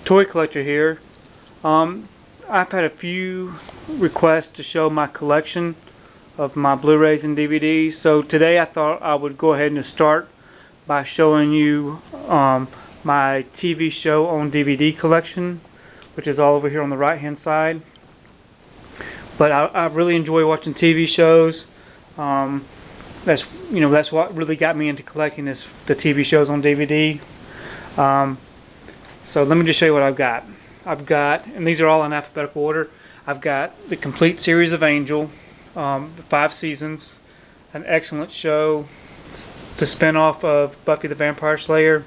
ToyKlectrr here. I've had a few requests to show my collection of my Blu-rays and DVDs, so today I thought I would go ahead and start by showing you my TV show on DVD collection, which is all over here on the right hand side. But I really enjoy watching TV shows. That's what really got me into collecting is the TV shows on DVD. So let me just show you what I've got. And these are all in alphabetical order. I've got the complete series of Angel, the 5 seasons, an excellent show, the spin-off of Buffy the Vampire Slayer.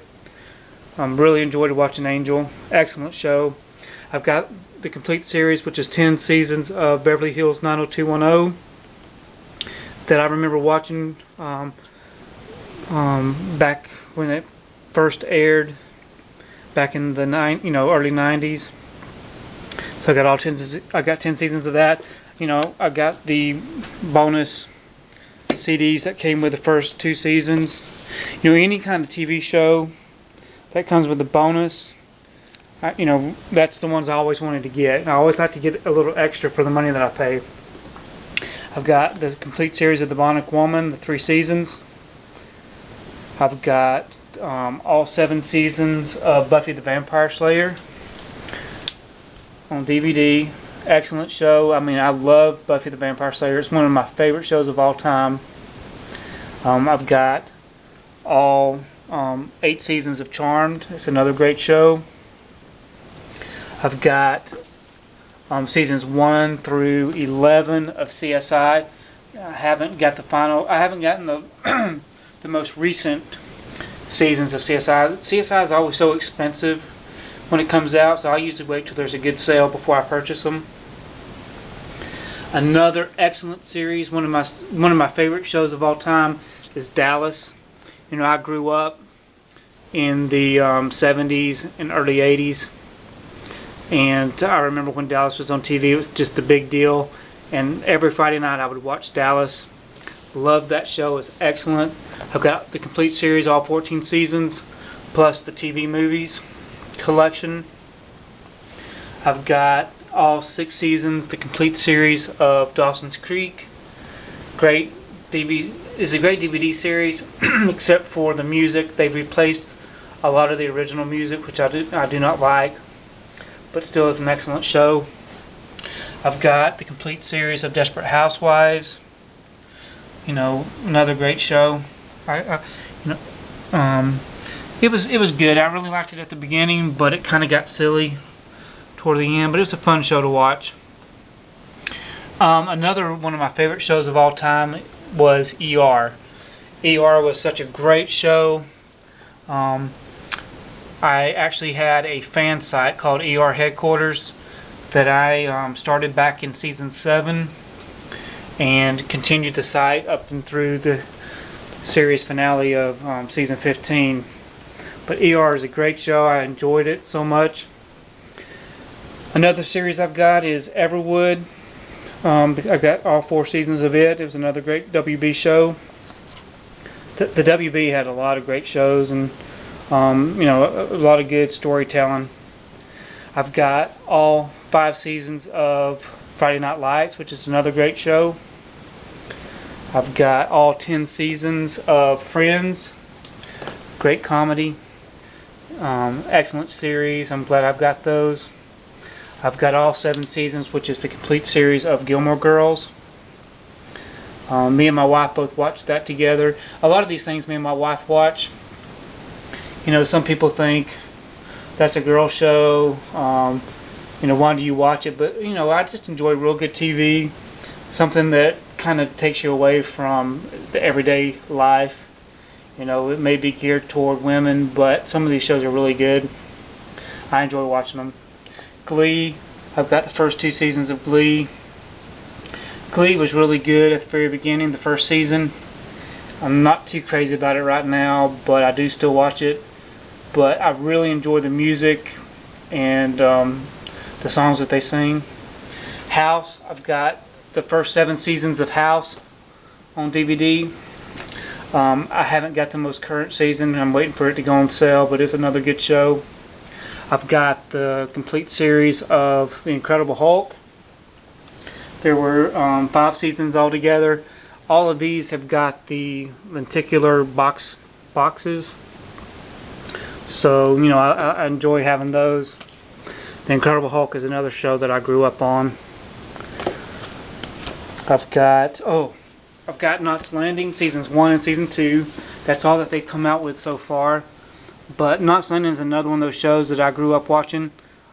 Really enjoyed watching Angel, excellent show. I've got the complete series, which is 10 seasons of Beverly Hills 90210 that I remember watching back when it first aired back in the early 90s. So I got 10 seasons of that. I got the bonus CDs that came with the first 2 seasons. Any kind of TV show that comes with a bonus, that's the ones I always wanted to get. And I always like to get a little extra for the money that I pay. I've got the complete series of The Bionic Woman, the 3 seasons. I've got all 7 seasons of Buffy the Vampire Slayer on DVD. Excellent show. I love Buffy the Vampire Slayer. It's one of my favorite shows of all time. I've got all 8 seasons of Charmed. It's another great show. I've got seasons 1 through 11 of CSI. I haven't gotten the the most recent seasons of CSI. CSI is always so expensive when it comes out, so I usually wait till there's a good sale before I purchase them. Another excellent series, one of my favorite shows of all time, is Dallas. I grew up in the 70s and early 80s, and I remember when Dallas was on TV, it was just a big deal, and every Friday night I would watch Dallas. Loved that show. It's excellent. I've got the complete series, all 14 seasons, plus the TV movies collection. I've got all 6 seasons, the complete series of Dawson's Creek. It's a great DVD series, except for the music. They've replaced a lot of the original music, which I do not like, but still is an excellent show. I've got the complete series of Desperate Housewives. Another great show. It was good. I really liked it at the beginning, but it kind of got silly toward the end. But it was a fun show to watch. Another one of my favorite shows of all time was ER. ER was such a great show. I actually had a fan site called ER Headquarters that I started back in season 7 and continued the site up and through the series finale of season 15. But ER is a great show. I enjoyed it so much. Another series I've got is Everwood. I've got all 4 seasons of it. It was another great WB show. The WB had a lot of great shows and a lot of good storytelling. I've got all 5 seasons of Friday Night Lights, which is another great show. I've got all 10 seasons of Friends. Great comedy. Excellent series. I'm glad I've got those. I've got all 7 seasons, which is the complete series of Gilmore Girls. Me and my wife both watched that together. A lot of these things me and my wife watch. Some people think that's a girl show. Why do you watch it? But I just enjoy real good TV. Something that kind of takes you away from the everyday life. It may be geared toward women, but some of these shows are really good. I enjoy watching them. Glee. I've got the first 2 seasons of Glee. Glee was really good at the very beginning, the first season. I'm not too crazy about it right now, but I do still watch it. But I really enjoy the music and the songs that they sing. House. I've got the first 7 seasons of House on DVD. I haven't got the most current season. I'm waiting for it to go on sale, but it's another good show. I've got the complete series of The Incredible Hulk. There were 5 seasons altogether. All of these have got the lenticular boxes. So, you know, I enjoy having those. The Incredible Hulk is another show that I grew up on. I've got Knots Landing, seasons 1 and season 2. That's all that they've come out with so far. But Knots Landing is another one of those shows that I grew up watching.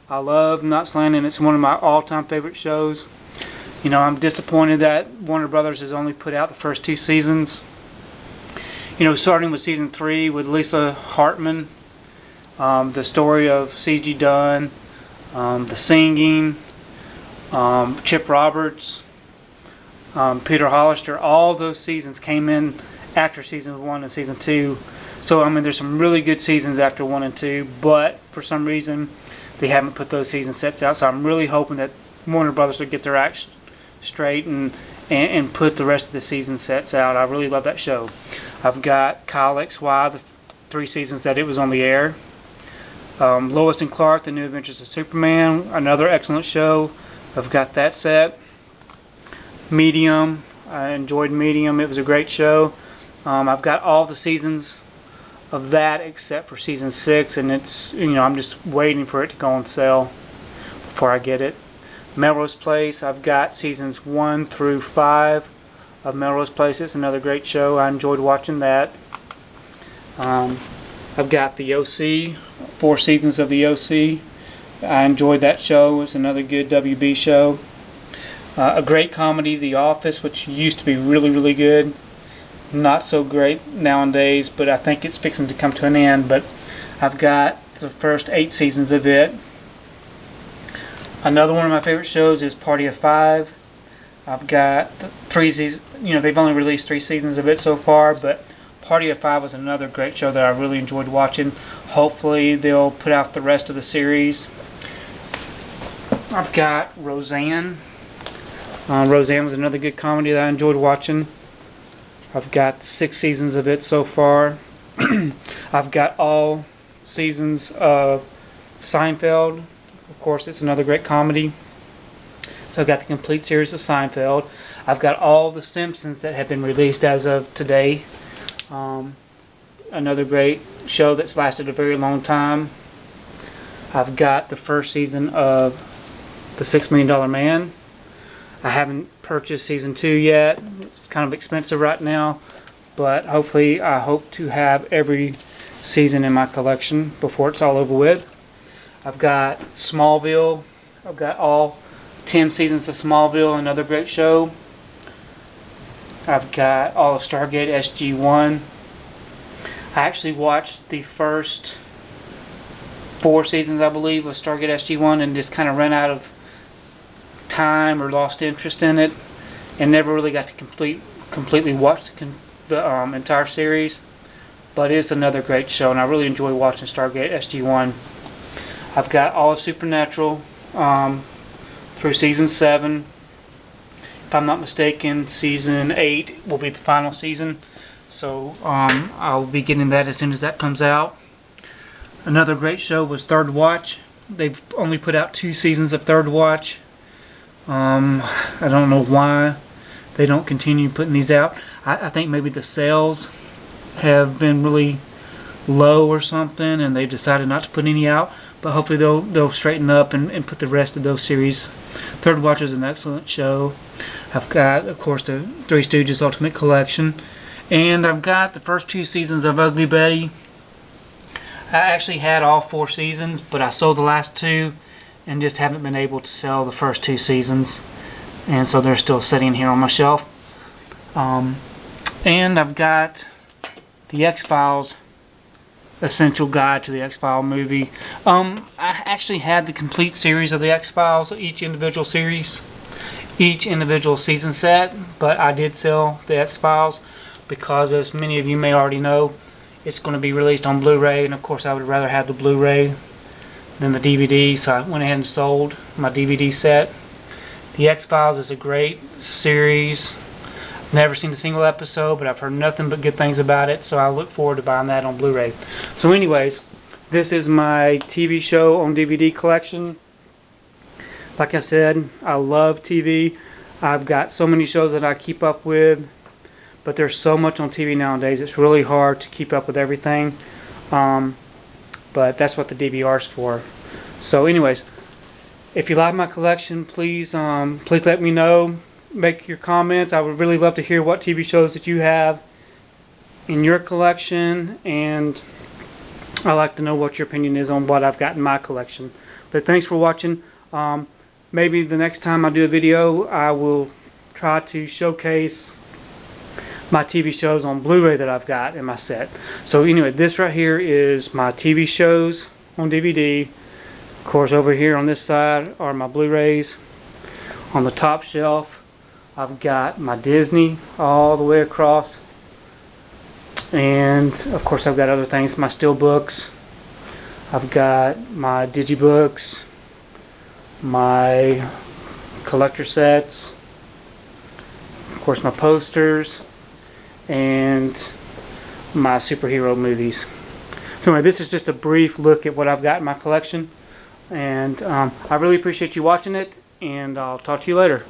I love Knots Landing. It's one of my all-time favorite shows. You know, I'm disappointed that Warner Brothers has only put out the first 2 seasons. You know, starting with season 3 with Lisa Hartman, the story of C.G. Dunn, the singing, Chip Roberts, Peter Hollister. All those seasons came in after season 1 and season 2. So, I mean, there's some really good seasons after 1 and 2, but for some reason they haven't put those season sets out. So I'm really hoping that Warner Brothers will get their act straight and put the rest of the season sets out. I really love that show. I've got Kyle XY, the 3 seasons that it was on the air. Lois and Clark, The New Adventures of Superman, another excellent show. I've got that set. Medium, I enjoyed Medium. It was a great show. I've got all the seasons of that except for season 6, and it's, you know, I'm just waiting for it to go on sale before I get it. Melrose Place, I've got seasons 1 through 5 of Melrose Place. It's another great show. I enjoyed watching that. I've got the OC, 4 seasons of the OC. I enjoyed that show. It's another good WB show. A great comedy, The Office, which used to be really, really good. Not so great nowadays, but I think it's fixing to come to an end. But I've got the first 8 seasons of it. Another one of my favorite shows is Party of 5. I've got 3 seasons. You know, they've only released 3 seasons of it so far, but Party of 5 was another great show that I really enjoyed watching. Hopefully they'll put out the rest of the series. I've got Roseanne. Roseanne was another good comedy that I enjoyed watching. I've got 6 seasons of it so far. I've got all seasons of Seinfeld. Of course, it's another great comedy. So I've got the complete series of Seinfeld. I've got all the Simpsons that have been released as of today. Another great show that's lasted a very long time. I've got the first season of The $6 Million Man. I haven't purchased season 2 yet. It's kind of expensive right now, but hopefully I hope to have every season in my collection before it's all over with. I've got Smallville. I've got all 10 seasons of Smallville, another great show. I've got all of Stargate Sg-1. I actually watched the first 4 seasons, I believe, of Stargate Sg-1 and just kind of ran out of time or lost interest in it and never really got to completely watch the entire series. But it's another great show, and I really enjoy watching Stargate Sg-1. I've got all of Supernatural through season 7. If I'm not mistaken, season 8 will be the final season. So I'll be getting that as soon as that comes out. Another great show was Third Watch. They've only put out 2 seasons of Third Watch. I don't know why they don't continue putting these out. I think maybe the sales have been really low or something, and they've decided not to put any out. But hopefully they'll straighten up and put the rest of those series. Third Watch is an excellent show. I've got, of course, the Three Stooges Ultimate Collection. And I've got the first 2 seasons of Ugly Betty. I actually had all 4 seasons, but I sold the last 2 and just haven't been able to sell the first 2 seasons. And so they're still sitting here on my shelf. And I've got the X-Files Essential Guide to the X-Files movie. I actually had the complete series of the X-Files, each individual series, each individual season set, but I did sell the X-Files because, as many of you may already know, it's going to be released on Blu-ray, and of course I would rather have the Blu-ray than the DVD, so I went ahead and sold my DVD set. The X-Files is a great series. Never seen a single episode, but I've heard nothing but good things about it, so I look forward to buying that on Blu-ray. So anyways, this is my TV show on DVD collection. Like I said, I love TV. I've got so many shows that I keep up with, but there's so much on TV nowadays, it's really hard to keep up with everything. But that's what the DVR is for. So anyways, if you like my collection, please let me know. Make your comments. I would really love to hear what TV shows that you have in your collection, and I'd like to know what your opinion is on what I've got in my collection. But thanks for watching. Maybe the next time I do a video, I will try to showcase my TV shows on Blu-ray that I've got in my set. So anyway, this right here is my TV shows on DVD. Of course, over here on this side are my Blu-rays. On the top shelf, I've got my Disney all the way across. And of course, I've got other things, my Steelbooks. I've got my Digibooks, my collector sets, of course my posters, and my superhero movies. So anyway, this is just a brief look at what I've got in my collection, and I really appreciate you watching it, and I'll talk to you later.